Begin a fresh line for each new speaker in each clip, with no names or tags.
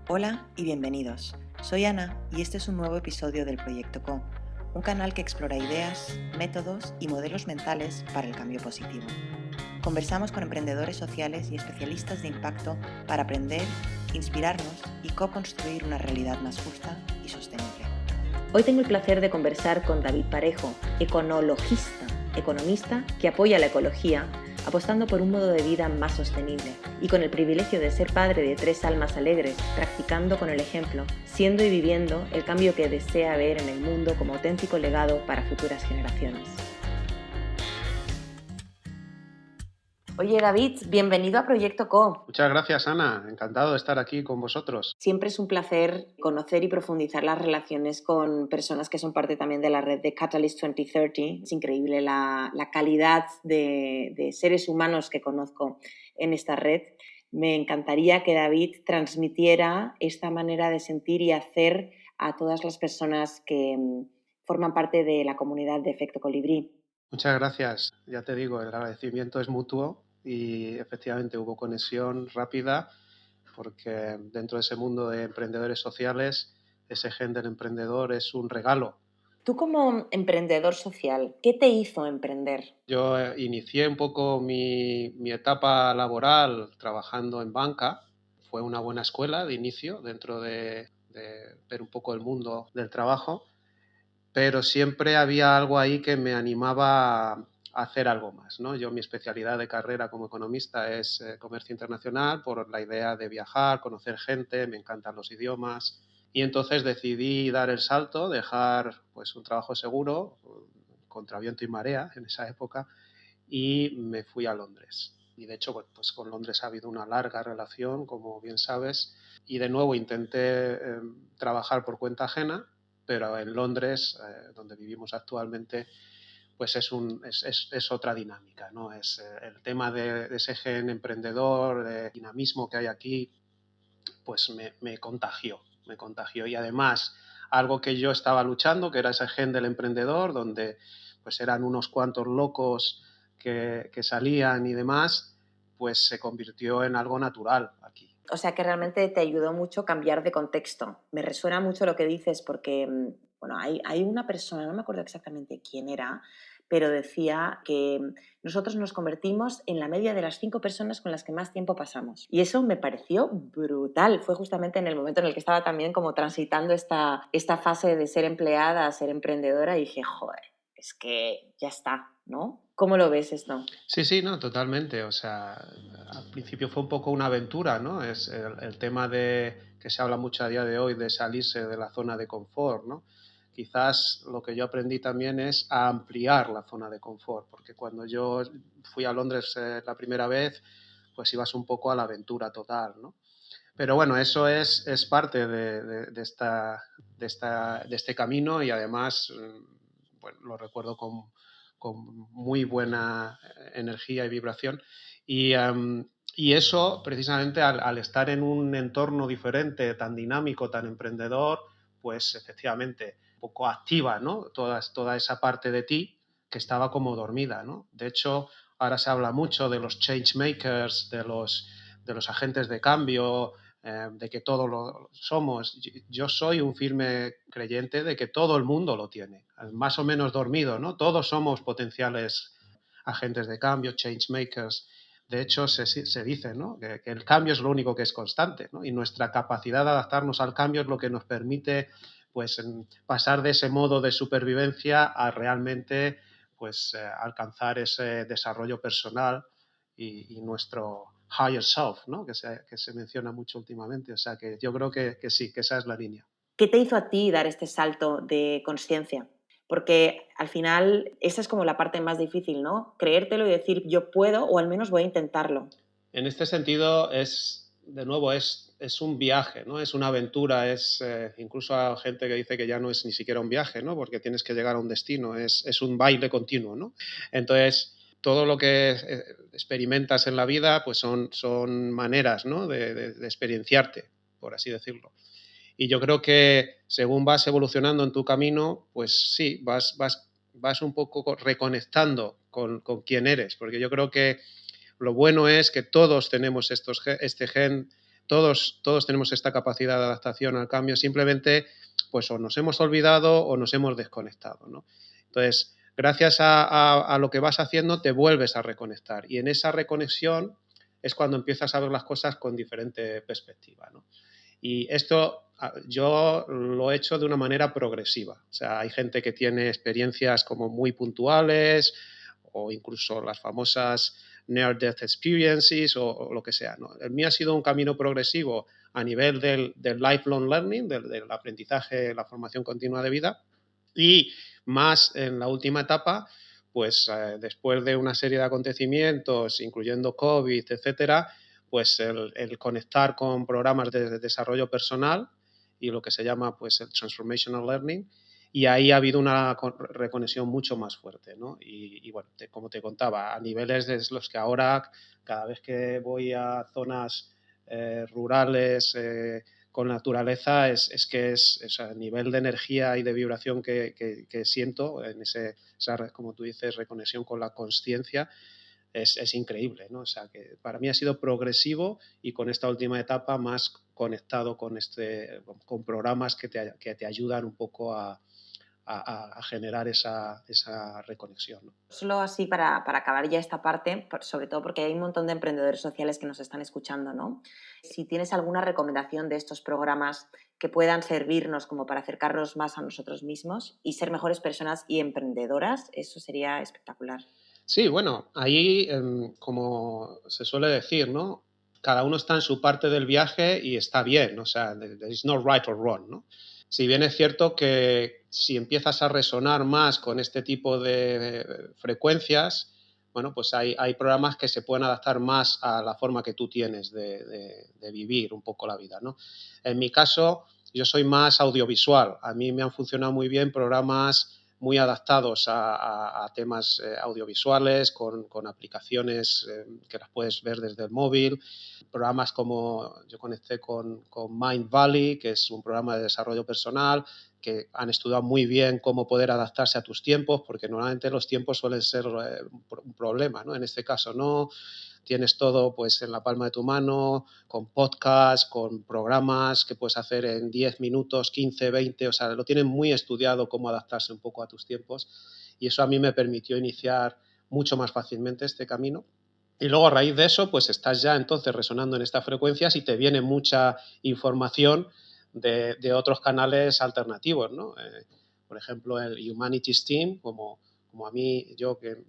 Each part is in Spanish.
Hola y bienvenidos. Soy Ana y este es un nuevo episodio del Proyecto Co, un canal que explora ideas, métodos y modelos mentales para el cambio positivo. Conversamos con emprendedores sociales y especialistas de impacto para aprender, inspirarnos y co-construir una realidad más justa y sostenible. Hoy tengo el placer de conversar con David Parejo, economista que apoya la ecología, apostando por un modo de vida más sostenible y con el privilegio de ser padre de 3 almas alegres, practicando con el ejemplo, siendo y viviendo el cambio que desea ver en el mundo como auténtico legado para futuras generaciones. Oye David, bienvenido a Proyecto Co.
Muchas gracias, Ana. Encantado de estar aquí con vosotros.
Siempre es un placer conocer y profundizar las relaciones con personas que son parte también de la red de Catalyst 2030. Es increíble la calidad de seres humanos que conozco en esta red. Me encantaría que David transmitiera esta manera de sentir y hacer a todas las personas que forman parte de la comunidad de Efecto Colibrí.
Muchas gracias. Ya te digo, el agradecimiento es mutuo y efectivamente hubo conexión rápida porque dentro de ese mundo de emprendedores sociales, ese gen del emprendedor es un regalo.
Tú como emprendedor social, ¿qué te hizo emprender?
Yo inicié un poco mi etapa laboral trabajando en banca. Fue una buena escuela de inicio dentro de ver un poco el mundo del trabajo, pero siempre había algo ahí que me animaba a hacer algo más, ¿no? Yo mi especialidad de carrera como economista es comercio internacional por la idea de viajar, conocer gente, me encantan los idiomas y entonces decidí dar el salto, dejar pues un trabajo seguro contra viento y marea en esa época y me fui a Londres. Y de hecho, bueno, pues con Londres ha habido una larga relación, como bien sabes, y de nuevo intenté trabajar por cuenta ajena, pero en Londres, donde vivimos actualmente, pues es otra dinámica, ¿no? Es el tema de ese gen emprendedor, de dinamismo que hay aquí, pues me contagió y además algo que yo estaba luchando, que era ese gen del emprendedor, donde pues eran unos cuantos locos que salían y demás, pues se convirtió en algo natural aquí.
O sea que realmente te ayudó mucho cambiar de contexto. Me resuena mucho lo que dices porque, bueno, hay una persona, no me acuerdo exactamente quién era, pero decía que nosotros nos convertimos en la media de las 5 personas con las que más tiempo pasamos. Y eso me pareció brutal. Fue justamente en el momento en el que estaba también como transitando esta fase de ser empleada a ser emprendedora y dije, joder, es que ya está, ¿no? ¿Cómo lo ves esto?
Sí, sí, no, totalmente. O sea, al principio fue un poco una aventura, ¿no? Es el tema de que se habla mucho a día de hoy de salirse de la zona de confort, ¿no? Quizás lo que yo aprendí también es a ampliar la zona de confort, porque cuando yo fui a Londres la primera vez, pues ibas un poco a la aventura total, ¿no? Pero bueno, eso es parte de este camino y además, bueno, lo recuerdo con muy buena energía y vibración. Y eso, precisamente, al estar en un entorno diferente, tan dinámico, tan emprendedor, pues efectivamente, un poco activa, ¿no? Toda esa parte de ti que estaba como dormida, ¿no? De hecho, ahora se habla mucho de los change makers, de los agentes de cambio, de que todos lo somos. Yo soy un firme creyente de que todo el mundo lo tiene, más o menos dormido, ¿no? Todos somos potenciales agentes de cambio, change makers. De hecho, se dice, ¿no? Que el cambio es lo único que es constante, ¿no? Y nuestra capacidad de adaptarnos al cambio es lo que nos permite pues, pasar de ese modo de supervivencia a realmente pues, alcanzar ese desarrollo personal y nuestro higher self, ¿no? Que se menciona mucho últimamente. O sea que yo creo que sí, que esa es la línea.
¿Qué te hizo a ti dar este salto de conciencia? Porque al final esa es como la parte más difícil, ¿no? Creértelo y decir yo puedo o al menos voy a intentarlo.
En este sentido, de nuevo, es un viaje, ¿no? Es una aventura, incluso hay gente que dice que ya no es ni siquiera un viaje, ¿no? Porque tienes que llegar a un destino, es un baile continuo, ¿no? Entonces, todo lo que experimentas en la vida, pues son maneras, ¿no? De experienciarte, por así decirlo. Y yo creo que según vas evolucionando en tu camino, pues sí, vas un poco reconectando con quién eres, porque yo creo que lo bueno es que todos tenemos este gen todos tenemos esta capacidad de adaptación al cambio, simplemente pues o nos hemos olvidado o nos hemos desconectado, ¿no? Entonces, gracias a lo que vas haciendo, te vuelves a reconectar. Y en esa reconexión es cuando empiezas a ver las cosas con diferente perspectiva, ¿no? Y esto yo lo he hecho de una manera progresiva. O sea, hay gente que tiene experiencias como muy puntuales o incluso las famosas Near Death Experiences o lo que sea, ¿no? El mío ha sido un camino progresivo a nivel del lifelong learning, del aprendizaje, la formación continua de vida, y más en la última etapa, pues después de una serie de acontecimientos, incluyendo COVID, etcétera, pues el conectar con programas de desarrollo personal y lo que se llama pues el Transformational Learning, y ahí ha habido una reconexión mucho más fuerte, ¿no? Y bueno, como te contaba, a niveles de los que ahora, cada vez que voy a zonas rurales, con naturaleza, es que es el nivel de energía y de vibración que siento en esa, como tú dices, reconexión con la consciencia, es increíble, ¿no? O sea, que para mí ha sido progresivo y con esta última etapa más conectado con programas que te ayudan un poco a generar esa reconexión, ¿no?
Solo así para acabar ya esta parte, sobre todo porque hay un montón de emprendedores sociales que nos están escuchando, ¿no? Si tienes alguna recomendación de estos programas que puedan servirnos como para acercarnos más a nosotros mismos y ser mejores personas y emprendedoras, eso sería espectacular.
Sí, bueno, ahí, como se suele decir, ¿no? Cada uno está en su parte del viaje y está bien, o sea, there is no right or wrong, ¿no? Si bien es cierto que si empiezas a resonar más con este tipo de frecuencias, bueno, pues hay programas que se pueden adaptar más a la forma que tú tienes de vivir un poco la vida, ¿no? En mi caso, yo soy más audiovisual. A mí me han funcionado muy bien programas muy adaptados a temas audiovisuales, con aplicaciones que las puedes ver desde el móvil. Programas como yo conecté con Mind Valley, que es un programa de desarrollo personal, que han estudiado muy bien cómo poder adaptarse a tus tiempos, porque normalmente los tiempos suelen ser un problema, ¿no? En este caso no, tienes todo pues en la palma de tu mano, con podcasts, con programas que puedes hacer en 10 minutos, 15, 20, o sea, lo tienen muy estudiado cómo adaptarse un poco a tus tiempos, y eso a mí me permitió iniciar mucho más fácilmente este camino. Y luego a raíz de eso, pues estás ya entonces resonando en estas frecuencias y te viene mucha información de otros canales alternativos, ¿no? Por ejemplo, el Humanities Team, como a mí, yo que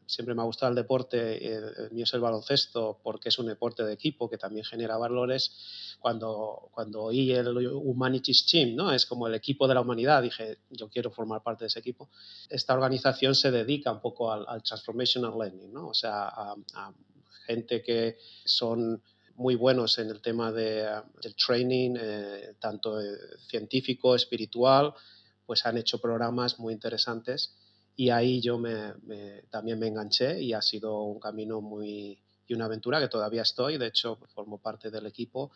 siempre me ha gustado el deporte, el mío es el baloncesto, porque es un deporte de equipo que también genera valores. Cuando oí el Humanities Team, ¿no? Es como el equipo de la humanidad, dije, yo quiero formar parte de ese equipo. Esta organización se dedica un poco al Transformational Learning, ¿no? O sea, a gente que son muy buenos en el tema del training, tanto científico, espiritual, pues han hecho programas muy interesantes, y ahí yo también me enganché y ha sido un camino y una aventura que todavía estoy, de hecho formo parte del equipo,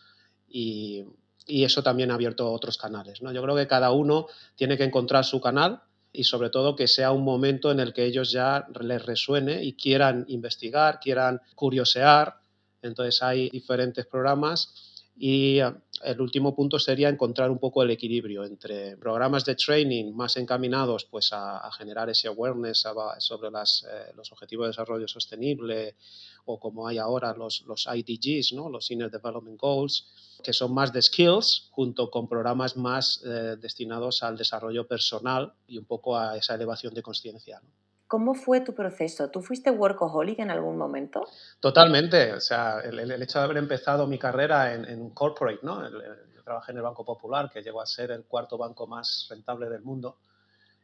y, y eso también ha abierto otros canales, ¿no? Yo creo que cada uno tiene que encontrar su canal y sobre todo que sea un momento en el que ellos ya les resuene y quieran investigar, quieran curiosear. Entonces hay diferentes programas y el último punto sería encontrar un poco el equilibrio entre programas de training más encaminados pues a generar ese awareness sobre los objetivos de desarrollo sostenible, o como hay ahora los IDGs, ¿no? Los Inner Development Goals, que son más de skills, junto con programas más destinados al desarrollo personal y un poco a esa elevación de conciencia, ¿no?
¿Cómo fue tu proceso? ¿Tú fuiste workaholic en algún momento?
Totalmente, o sea, el hecho de haber empezado mi carrera en un corporate, ¿no? Yo trabajé en el Banco Popular, que llegó a ser el cuarto banco más rentable del mundo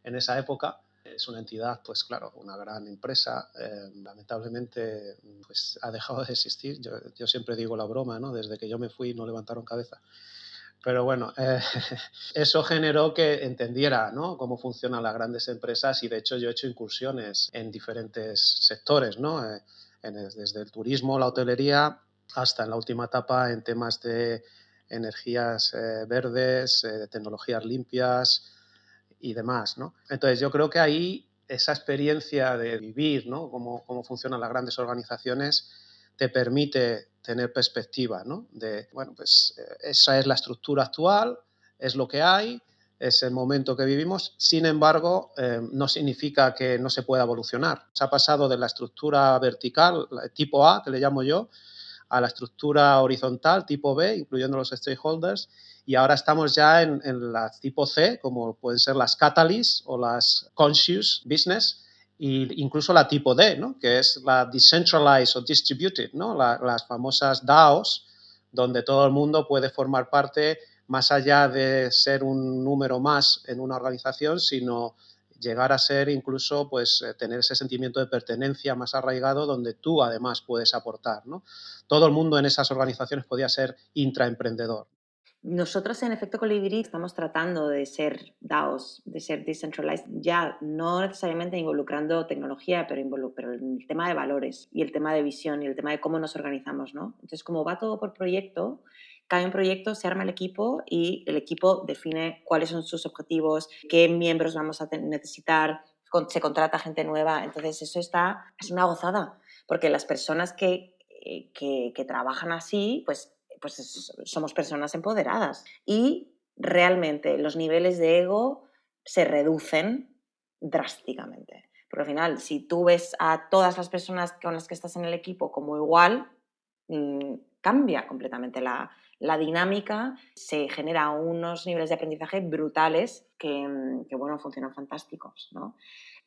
en esa época. Es una entidad, pues claro, una gran empresa. Lamentablemente, pues ha dejado de existir. Yo siempre digo la broma, ¿no? Desde que yo me fui no levantaron cabeza. Pero bueno, eso generó que entendiera, ¿no? Cómo funcionan las grandes empresas, y de hecho yo he hecho incursiones en diferentes sectores, ¿no? Desde el turismo, la hotelería, hasta en la última etapa en temas de energías verdes, tecnologías limpias y demás, ¿no? Entonces yo creo que ahí esa experiencia de vivir, ¿no? Cómo funcionan las grandes organizaciones te permite tener perspectiva, ¿no? De, bueno, pues esa es la estructura actual, es lo que hay, es el momento que vivimos. Sin embargo, no significa que no se pueda evolucionar. Se ha pasado de la estructura vertical, tipo A, que le llamo yo, a la estructura horizontal, tipo B, incluyendo los stakeholders, y ahora estamos ya en la tipo C, como pueden ser las catalysts o las conscious business, e incluso la tipo D, ¿no? Que es la decentralized o distributed, ¿no? Las famosas DAOs, donde todo el mundo puede formar parte más allá de ser un número más en una organización, sino llegar a ser incluso, pues, tener ese sentimiento de pertenencia más arraigado donde tú además puedes aportar, ¿no? Todo el mundo en esas organizaciones podía ser intraemprendedor.
Nosotros en Efecto Colibrí estamos tratando de ser DAOs, de ser decentralized, ya no necesariamente involucrando tecnología, pero el tema de valores y el tema de visión y el tema de cómo nos organizamos, ¿no? Entonces, como va todo por proyecto, cada proyecto se arma el equipo y el equipo define cuáles son sus objetivos, qué miembros vamos a necesitar, se contrata gente nueva. Entonces, es una gozada, porque las personas que trabajan así, pues somos personas empoderadas y realmente los niveles de ego se reducen drásticamente. Porque al final, si tú ves a todas las personas con las que estás en el equipo como igual, cambia completamente la dinámica, se genera unos niveles de aprendizaje brutales que bueno, funcionan fantásticos, ¿no?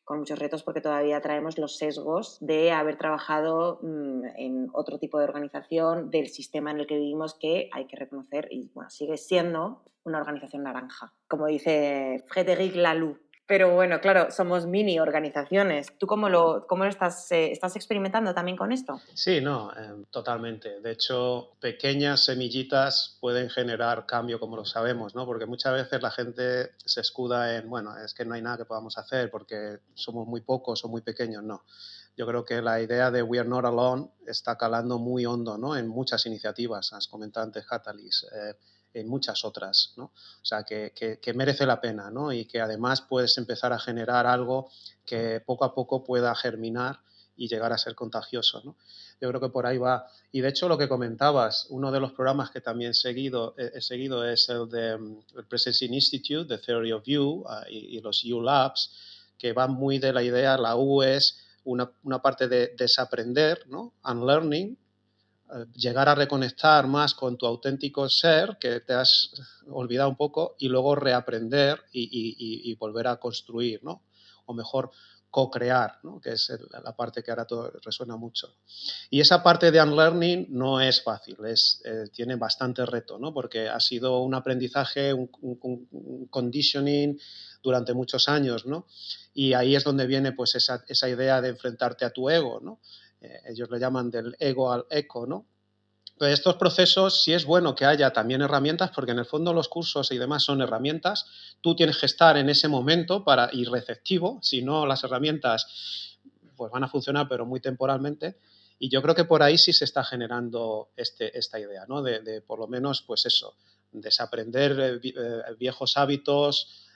Con muchos retos porque todavía traemos los sesgos de haber trabajado en otro tipo de organización, del sistema en el que vivimos, que hay que reconocer y bueno, sigue siendo una organización naranja, como dice Frédéric Laloux. Pero bueno, claro, somos mini organizaciones. ¿Tú cómo lo estás experimentando también con esto?
Sí, no, totalmente. De hecho, pequeñas semillitas pueden generar cambio, como lo sabemos, ¿no? Porque muchas veces la gente se escuda en, bueno, es que no hay nada que podamos hacer porque somos muy pocos o muy pequeños. No. Yo creo que la idea de We Are Not Alone está calando muy hondo, ¿no? En muchas iniciativas, has comentado antes Catalyst, en muchas otras, ¿no? O sea, que merece la pena, ¿no? Y que además puedes empezar a generar algo que poco a poco pueda germinar y llegar a ser contagioso, ¿no? Yo creo que por ahí va. Y de hecho, lo que comentabas, uno de los programas que también he seguido es el de el Presencing Institute, The Theory of You, y los U Labs, que van muy de la idea, la U es una parte de desaprender, ¿no? Unlearning, llegar a reconectar más con tu auténtico ser, que te has olvidado un poco, y luego reaprender y volver a construir, ¿no? O mejor, co-crear, ¿no? Que es la parte que ahora todo resuena mucho. Y esa parte de unlearning no es fácil, tiene bastante reto, ¿no? Porque ha sido un aprendizaje, un conditioning durante muchos años, ¿no? Y ahí es donde viene pues esa idea de enfrentarte a tu ego, ¿no? Ellos le llaman del ego al eco, ¿no? Entonces, estos procesos sí es bueno que haya también herramientas, porque en el fondo los cursos y demás son herramientas. Tú tienes que estar en ese momento para ir receptivo, si no las herramientas pues van a funcionar, pero muy temporalmente. Y yo creo que por ahí sí se está generando esta idea, ¿no? De por lo menos, pues eso, desaprender viejos hábitos,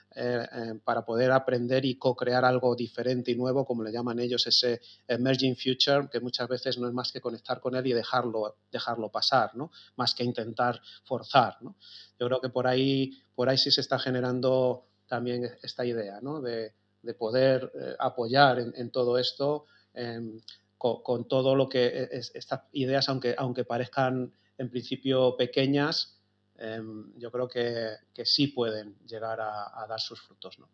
para poder aprender y co-crear algo diferente y nuevo, como le llaman ellos, ese emerging future, que muchas veces no es más que conectar con él y dejarlo pasar, ¿no? Más que intentar forzar, ¿no? Yo creo que por ahí sí se está generando también esta idea, ¿no? De poder apoyar en todo esto, con todo lo que estas ideas, aunque parezcan en principio pequeñas, yo creo que sí pueden llegar a dar sus frutos, ¿no?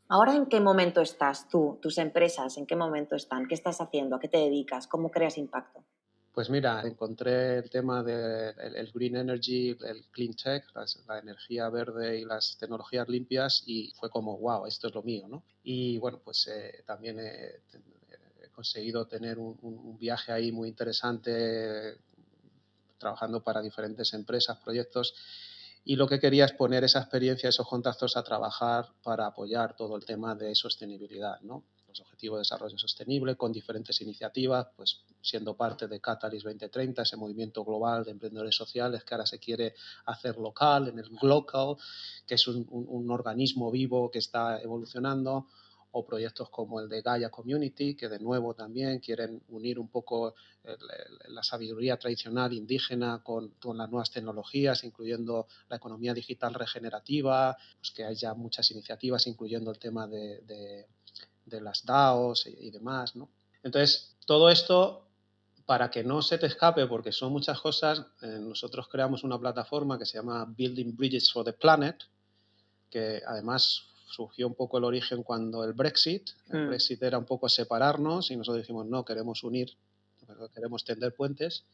Ahora, ¿en qué momento estás tú, tus empresas? ¿En qué momento están? ¿Qué estás haciendo? ¿A qué te dedicas? ¿Cómo creas impacto?
Pues mira, encontré el tema del green energy, el clean tech, la energía verde y las tecnologías limpias y fue como, wow, esto es lo mío, ¿no? Y bueno, pues también he conseguido tener un viaje ahí muy interesante trabajando para diferentes empresas, proyectos, y lo que quería es poner esa experiencia, esos contactos a trabajar para apoyar todo el tema de sostenibilidad, ¿no? Los objetivos de desarrollo sostenible con diferentes iniciativas, pues siendo parte de Catalyst 2030, ese movimiento global de emprendedores sociales que ahora se quiere hacer local, en el Glocal, que es un organismo vivo que está evolucionando, o proyectos como el de Gaia Community, que de nuevo también quieren unir un poco la sabiduría tradicional indígena con las nuevas tecnologías, incluyendo la economía digital regenerativa, pues que hay ya muchas iniciativas, incluyendo el tema de las DAOs y demás, ¿no? Entonces, todo esto, para que no se te escape, porque son muchas cosas, nosotros creamos una plataforma que se llama Building Bridges for the Planet, que además surgió un poco el origen cuando el Brexit era un poco separarnos y nosotros dijimos no, queremos unir, queremos tender puentes.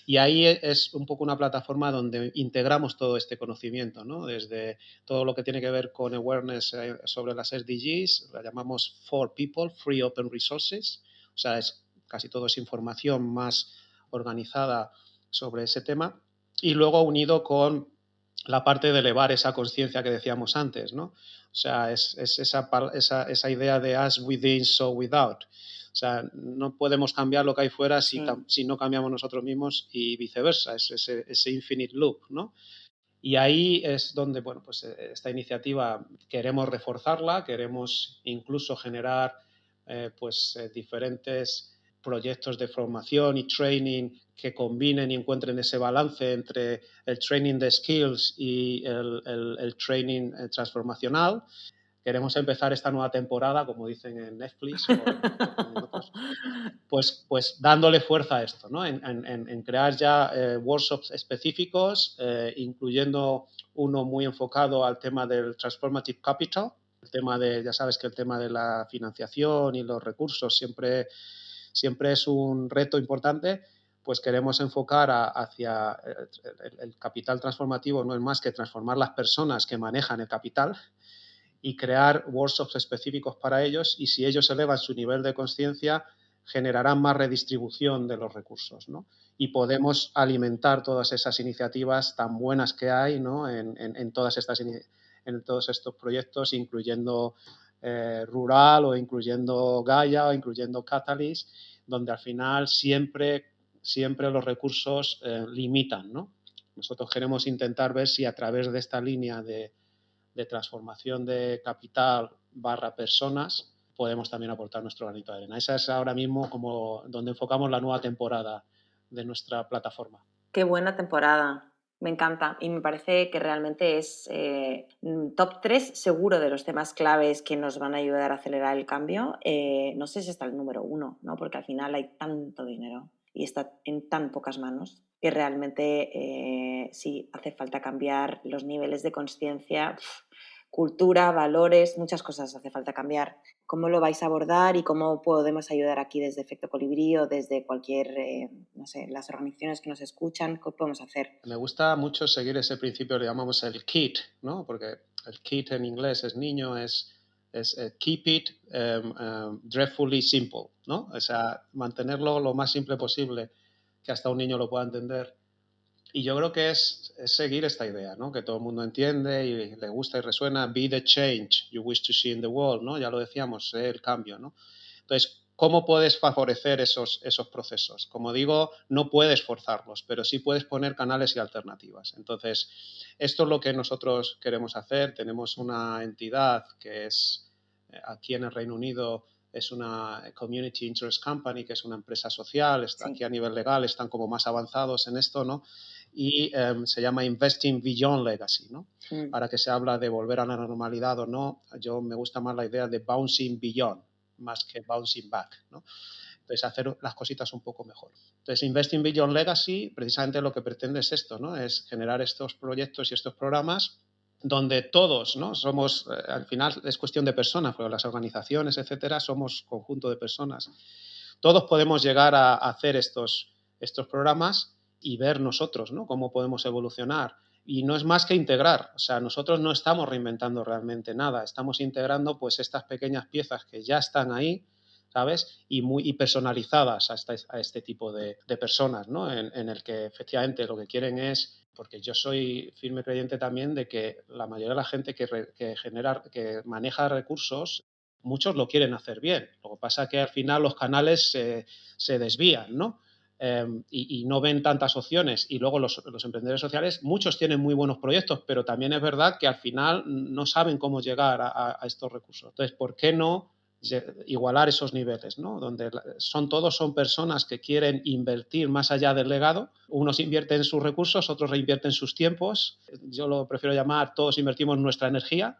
Y ahí es un poco una plataforma donde integramos todo este conocimiento, ¿no? Desde todo lo que tiene que ver con awareness sobre las SDGs, la llamamos For People, Free Open Resources, o sea, casi todo es información más organizada sobre ese tema, y luego unido con la parte de elevar esa conciencia que decíamos antes, ¿no? O sea, es esa idea de as within, so without. O sea, no podemos cambiar lo que hay fuera si no cambiamos nosotros mismos y viceversa, es ese infinite loop, ¿no? Y ahí es donde, bueno, pues esta iniciativa queremos reforzarla, queremos incluso generar diferentes proyectos de formación y training que combinen y encuentren ese balance entre el training de skills y el training transformacional. Queremos empezar esta nueva temporada, como dicen en Netflix o en otros, pues dándole fuerza a esto, ¿no? En crear ya workshops específicos, incluyendo uno muy enfocado al tema del Transformative Capital, el tema de, ya sabes que el tema de la financiación y los recursos siempre es un reto importante, pues queremos enfocar hacia el capital transformativo, no es más que transformar las personas que manejan el capital y crear workshops específicos para ellos, y si ellos elevan su nivel de conciencia, generarán más redistribución de los recursos, ¿no? Y podemos alimentar todas esas iniciativas tan buenas que hay, ¿no? en todos estos proyectos, incluyendo Rural o incluyendo Gaia o incluyendo Catalyst, donde al final siempre los recursos limitan, ¿no? Nosotros queremos intentar ver si a través de esta línea de transformación de capital / personas, podemos también aportar nuestro granito de arena. Esa es ahora mismo como donde enfocamos la nueva temporada de nuestra plataforma.
Qué buena temporada. Me encanta y me parece que realmente es top 3 seguro de los temas claves que nos van a ayudar a acelerar el cambio. No sé si está el número 1, ¿no? Porque al final hay tanto dinero y está en tan pocas manos que realmente sí hace falta cambiar los niveles de conciencia, cultura, valores, muchas cosas hace falta cambiar. ¿Cómo lo vais a abordar y cómo podemos ayudar aquí desde Efecto Colibrí o desde cualquier, no sé, las organizaciones que nos escuchan? ¿Qué podemos hacer?
Me gusta mucho seguir ese principio, le llamamos el KIT, ¿no? Porque el KIT en inglés es niño, es keep it dreadfully simple, ¿no? O sea, mantenerlo lo más simple posible, que hasta un niño lo pueda entender. Y yo creo que es seguir esta idea, ¿no? Que todo el mundo entiende y le gusta y resuena. Be the change you wish to see in the world, ¿no? Ya lo decíamos, el cambio, ¿no? Entonces, ¿cómo puedes favorecer esos procesos? Como digo, no puedes forzarlos, pero sí puedes poner canales y alternativas. Entonces, esto es lo que nosotros queremos hacer. Tenemos una entidad que es aquí en el Reino Unido, es una Community Interest Company, que es una empresa social.
Sí.
Aquí a nivel legal están como más avanzados en esto, ¿no? Y se llama Investing Beyond Legacy, ¿no? Ahora que se habla de volver a la normalidad o no, yo me gusta más la idea de bouncing beyond, más que bouncing back, ¿no? Entonces, hacer las cositas un poco mejor. Entonces, Investing Beyond Legacy, precisamente lo que pretende es esto, ¿no? Es generar estos proyectos y estos programas donde todos, ¿no? Somos, al final es cuestión de personas, pero las organizaciones, etcétera, somos conjunto de personas. Todos podemos llegar a hacer estos programas y ver nosotros, ¿no? Cómo podemos evolucionar. Y no es más que integrar, o sea, nosotros no estamos reinventando realmente nada, estamos integrando pues estas pequeñas piezas que ya están ahí, ¿sabes? Y personalizadas a este tipo de personas, ¿no? En el que efectivamente lo que quieren es, porque yo soy firme creyente también de que la mayoría de la gente que maneja recursos, muchos lo quieren hacer bien. Lo que pasa es que al final los canales se desvían, ¿no? Y no ven tantas opciones. Y luego los emprendedores sociales, muchos tienen muy buenos proyectos, pero también es verdad que al final no saben cómo llegar a estos recursos. Entonces, ¿por qué no igualar esos niveles, ¿no? Donde todos son personas que quieren invertir más allá del legado. Unos invierten sus recursos, otros reinvierten sus tiempos. Yo lo prefiero llamar todos invertimos nuestra energía,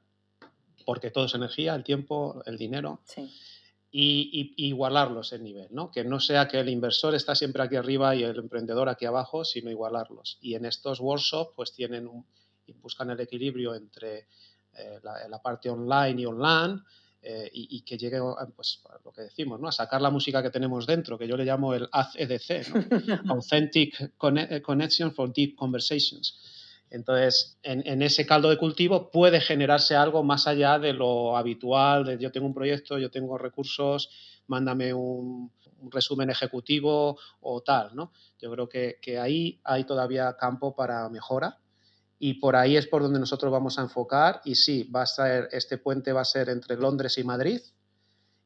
porque todo es energía, el tiempo, el dinero.
Sí.
Y igualarlos el nivel, ¿no? Que no sea que el inversor está siempre aquí arriba y el emprendedor aquí abajo, sino igualarlos. Y en estos workshops pues buscan el equilibrio entre la parte online y online, y que llegue pues, a lo que decimos, ¿no? A sacar la música que tenemos dentro, que yo le llamo el ACDC, ¿no? Authentic Connection for Deep Conversations. Entonces, en ese caldo de cultivo puede generarse algo más allá de lo habitual, de yo tengo un proyecto, yo tengo recursos, mándame un resumen ejecutivo o tal, ¿no? Yo creo que ahí hay todavía campo para mejora, y por ahí es por donde nosotros vamos a enfocar. Y sí, este puente va a ser entre Londres y Madrid,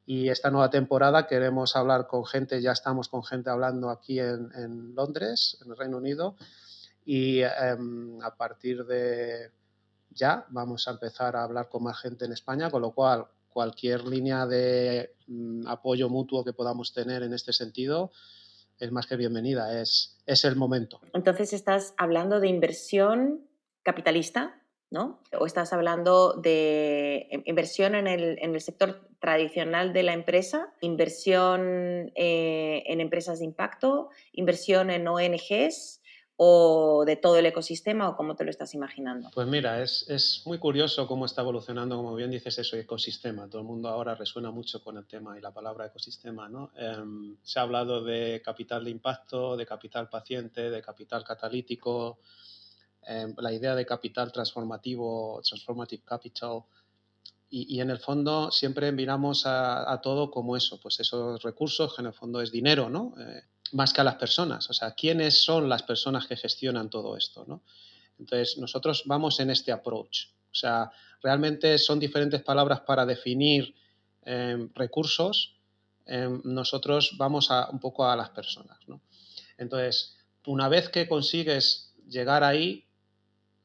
y esta nueva temporada queremos hablar con gente, ya estamos con gente hablando aquí en Londres, en el Reino Unido, y a partir de ya vamos a empezar a hablar con más gente en España, con lo cual cualquier línea de apoyo mutuo que podamos tener en este sentido es más que bienvenida, es el momento.
Entonces, ¿estás hablando de inversión capitalista, ¿no? ¿O estás hablando de inversión en el sector tradicional de la empresa, inversión en empresas de impacto, inversión en ONGs o de todo el ecosistema, o cómo te lo estás imaginando?
Pues mira, es muy curioso cómo está evolucionando, como bien dices, eso, ecosistema. Todo el mundo ahora resuena mucho con el tema y la palabra ecosistema, ¿no? Se ha hablado de capital de impacto, de capital paciente, de capital catalítico, la idea de capital transformativo, transformative capital. Y en el fondo siempre miramos a todo como eso, pues esos recursos, que en el fondo es dinero, ¿no? Más que a las personas. O sea, ¿quiénes son las personas que gestionan todo esto, ¿no? Entonces, nosotros vamos en este approach. O sea, realmente son diferentes palabras para definir recursos. Nosotros vamos un poco a las personas, ¿no? Entonces, una vez que consigues llegar ahí,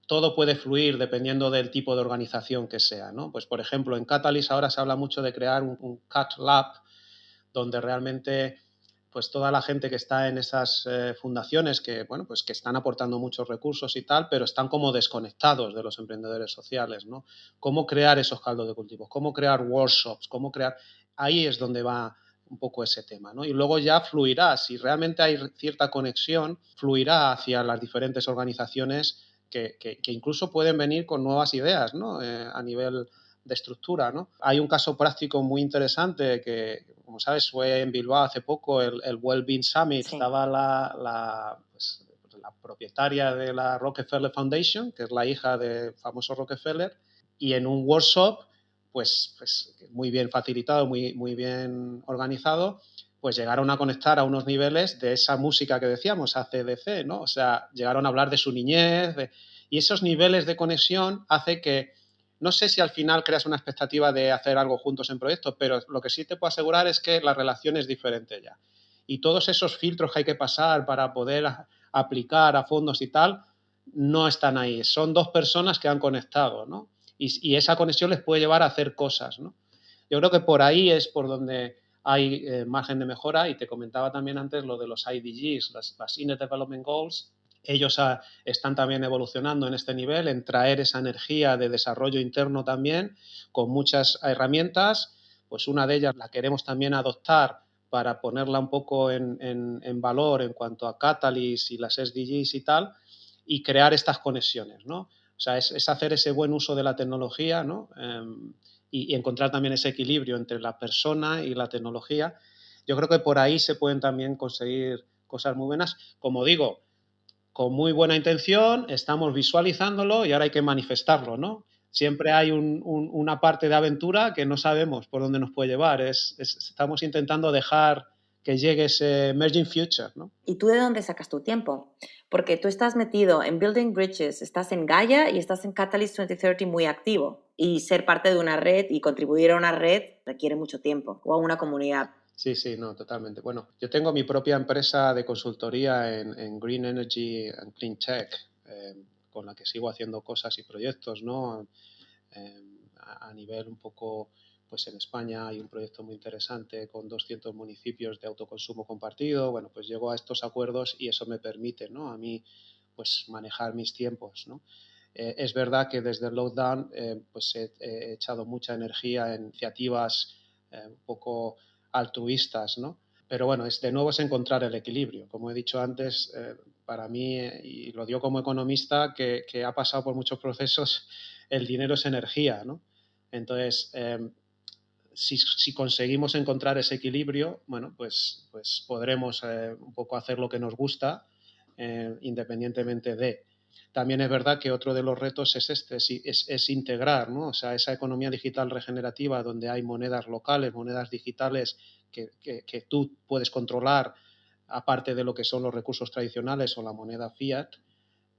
todo puede fluir dependiendo del tipo de organización que sea, ¿no? Pues, por ejemplo, en Catalyst ahora se habla mucho de crear un Cat Lab, donde realmente pues toda la gente que está en esas fundaciones que, bueno, pues que están aportando muchos recursos y tal, pero están como desconectados de los emprendedores sociales, ¿no? Cómo crear esos caldos de cultivo, cómo crear workshops, cómo crear... Ahí es donde va un poco ese tema, ¿no? Y luego ya fluirá, si realmente hay cierta conexión, fluirá hacia las diferentes organizaciones que incluso pueden venir con nuevas ideas, ¿no? A nivel de estructura, ¿no? Hay un caso práctico muy interesante que, como sabes, fue en Bilbao hace poco, el Wellbeing Summit.
Sí.
Estaba la propietaria de la Rockefeller Foundation, que es la hija del famoso Rockefeller, y en un workshop, pues muy bien facilitado, muy bien organizado, pues llegaron a conectar a unos niveles de esa música que decíamos, ACDC, ¿no? O sea, llegaron a hablar de su niñez, y esos niveles de conexión hace que, no sé si al final creas una expectativa de hacer algo juntos en proyectos, pero lo que sí te puedo asegurar es que la relación es diferente ya. Y todos esos filtros que hay que pasar para poder aplicar a fondos y tal, no están ahí. Son dos personas que han conectado, ¿no? Y esa conexión les puede llevar a hacer cosas, ¿no? Yo creo que por ahí es por donde hay margen de mejora. Y te comentaba también antes lo de los IDGs, las Sustainable Development Goals. Ellos están también evolucionando en este nivel, en traer esa energía de desarrollo interno también, con muchas herramientas. Pues una de ellas la queremos también adoptar para ponerla un poco en valor en cuanto a Catalyst y las SDGs y tal, y crear estas conexiones, ¿no? O sea, es hacer ese buen uso de la tecnología, ¿no? Y encontrar también ese equilibrio entre la persona y la tecnología. Yo creo que por ahí se pueden también conseguir cosas muy buenas. Como digo, con muy buena intención, estamos visualizándolo y ahora hay que manifestarlo, ¿no? Siempre hay una parte de aventura que no sabemos por dónde nos puede llevar. Estamos intentando dejar que llegue ese emerging future, ¿no?
¿Y tú de dónde sacas tu tiempo? Porque tú estás metido en Building Bridges, estás en Gaia y estás en Catalyst 2030 muy activo. Y ser parte de una red y contribuir a una red requiere mucho tiempo, o a una comunidad.
Sí, sí, no, totalmente. Bueno, yo tengo mi propia empresa de consultoría en Green Energy and Clean Tech, con la que sigo haciendo cosas y proyectos, ¿no? A nivel un poco pues en España hay un proyecto muy interesante con 200 municipios de autoconsumo compartido. Bueno, pues llego a estos acuerdos y eso me permite, ¿no?, a mí pues manejar mis tiempos, ¿no? Es verdad que desde el lockdown pues he echado mucha energía en iniciativas un poco altruistas, ¿no? Pero bueno, de nuevo es encontrar el equilibrio. Como he dicho antes, para mí, y lo digo como economista, que ha pasado por muchos procesos, el dinero es energía, ¿no? Entonces, si conseguimos encontrar ese equilibrio, bueno, pues podremos un poco hacer lo que nos gusta, independientemente de. También es verdad que otro de los retos es es integrar, ¿no? O sea, esa economía digital regenerativa donde hay monedas locales, monedas digitales que tú puedes controlar, aparte de lo que son los recursos tradicionales o la moneda fiat.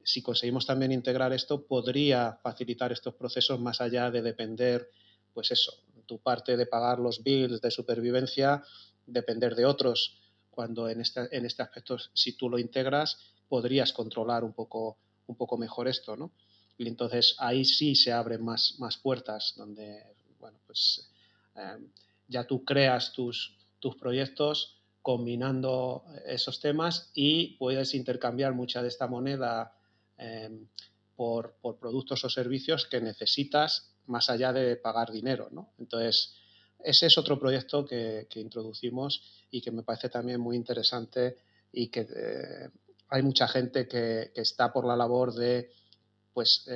Si conseguimos también integrar esto, podría facilitar estos procesos más allá de depender, pues eso, tu parte de pagar los bills de supervivencia, depender de otros, cuando en este aspecto, si tú lo integras, podrías controlar un poco mejor esto, ¿no? Y entonces ahí sí se abren más puertas, donde, bueno, pues ya tú creas tus proyectos combinando esos temas y puedes intercambiar mucha de esta moneda eh, por productos o servicios que necesitas más allá de pagar dinero, ¿no? Entonces, ese es otro proyecto que introducimos y que me parece también muy interesante y que hay mucha gente que está por la labor de pues,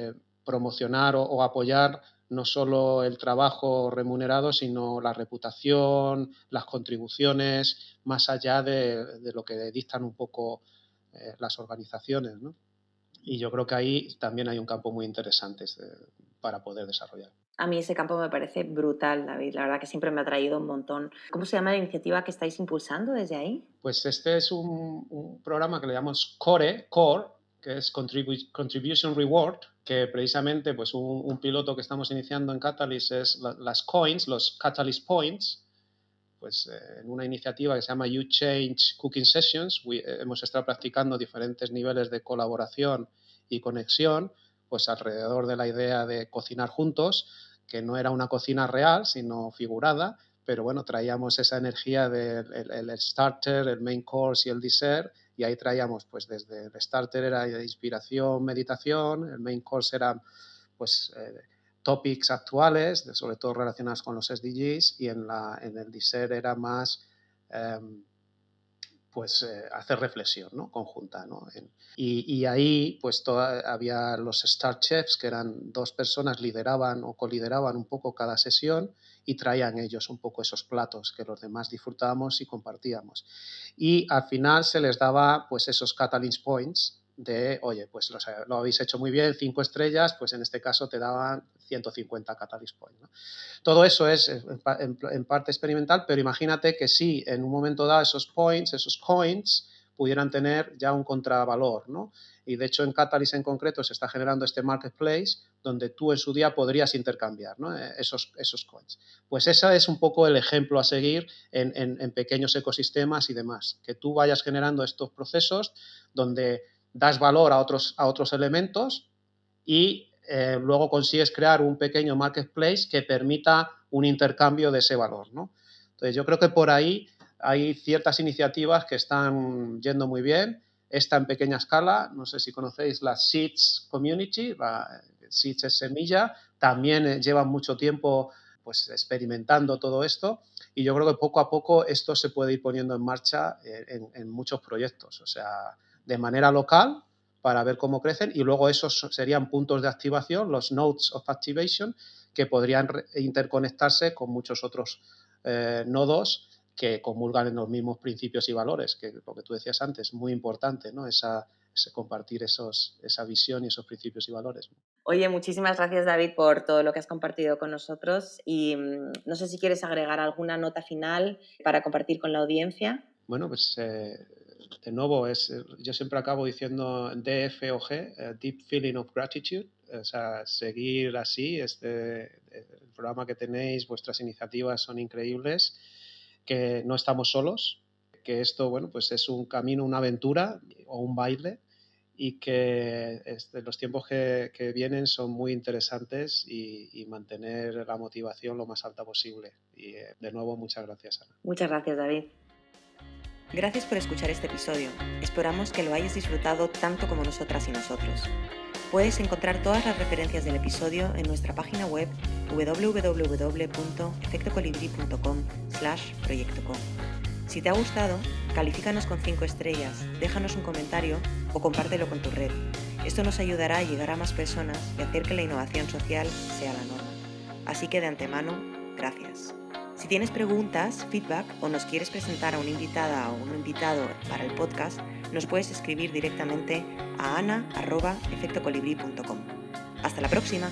promocionar o apoyar no solo el trabajo remunerado, sino la reputación, las contribuciones, más allá de lo que dictan un poco las organizaciones, ¿no? Y yo creo que ahí también hay un campo muy interesante para poder desarrollar.
A mí ese campo me parece brutal, David. La verdad que siempre me ha traído un montón. ¿Cómo se llama la iniciativa que estáis impulsando desde ahí?
Pues este es un programa que le llamamos Core, que es Contribution Reward, que precisamente pues un piloto que estamos iniciando en Catalyst es las coins, los Catalyst Points, pues en una iniciativa que se llama You Change Cooking Sessions. Hemos estado practicando diferentes niveles de colaboración y conexión, pues alrededor de la idea de cocinar juntos, que no era una cocina real, sino figurada, pero bueno, traíamos esa energía del el starter, el main course y el dessert, y ahí traíamos, pues desde el starter era inspiración, meditación, el main course era pues topics actuales, sobre todo relacionados con los SDGs, y en el dessert era más eh, pues hacer reflexión, ¿no?, conjunta, ¿no? Y ahí pues había los Star Chefs, que eran dos personas, lideraban o colideraban un poco cada sesión y traían ellos un poco esos platos que los demás disfrutábamos y compartíamos. Y al final se les daba pues esos Catalyst Points de, oye, pues lo habéis hecho muy bien, 5 estrellas, pues en este caso te daban 150 Catalyst Points, ¿no? Todo eso es en parte experimental, pero imagínate que si en un momento dado esos points, esos coins, pudieran tener ya un contravalor, ¿no? Y de hecho en Catalyst en concreto se está generando este marketplace donde tú en su día podrías intercambiar, ¿no?, esos coins. Pues ese es un poco el ejemplo a seguir en pequeños ecosistemas y demás, que tú vayas generando estos procesos donde das valor a otros elementos y luego consigues crear un pequeño marketplace que permita un intercambio de ese valor, ¿no? Entonces yo creo que por ahí hay ciertas iniciativas que están yendo muy bien. Esta en pequeña escala, no sé si conocéis la Seeds Community, Seeds es semilla, también llevan mucho tiempo pues experimentando todo esto y yo creo que poco a poco esto se puede ir poniendo en marcha en muchos proyectos, o sea, de manera local para ver cómo crecen y luego esos serían puntos de activación, los nodes of activation, que podrían interconectarse con muchos otros nodos que comulgan en los mismos principios y valores, que lo que tú decías antes, muy importante, ¿no? Ese compartir esa visión y esos principios y valores.
Oye, muchísimas gracias, David, por todo lo que has compartido con nosotros y no sé si quieres agregar alguna nota final para compartir con la audiencia.
Bueno, pues de nuevo, yo siempre acabo diciendo DFOG, Deep Feeling of Gratitude, o sea, seguir así, el programa que tenéis, vuestras iniciativas son increíbles, que no estamos solos, que esto, bueno, pues es un camino, una aventura o un baile y que los tiempos que vienen son muy interesantes y mantener la motivación lo más alta posible. Y de nuevo, muchas gracias, Ana.
Muchas gracias, David.
Gracias por escuchar este episodio. Esperamos que lo hayas disfrutado tanto como nosotras y nosotros. Puedes encontrar todas las referencias del episodio en nuestra página web www.efectocolibri.com/proyectocom. Si te ha gustado, califícanos con 5 estrellas, déjanos un comentario o compártelo con tu red. Esto nos ayudará a llegar a más personas y hacer que la innovación social sea la norma. Así que de antemano, gracias. Si tienes preguntas, feedback o nos quieres presentar a una invitada o un invitado para el podcast, nos puedes escribir directamente a ana@efectocolibri.com. ¡Hasta la próxima!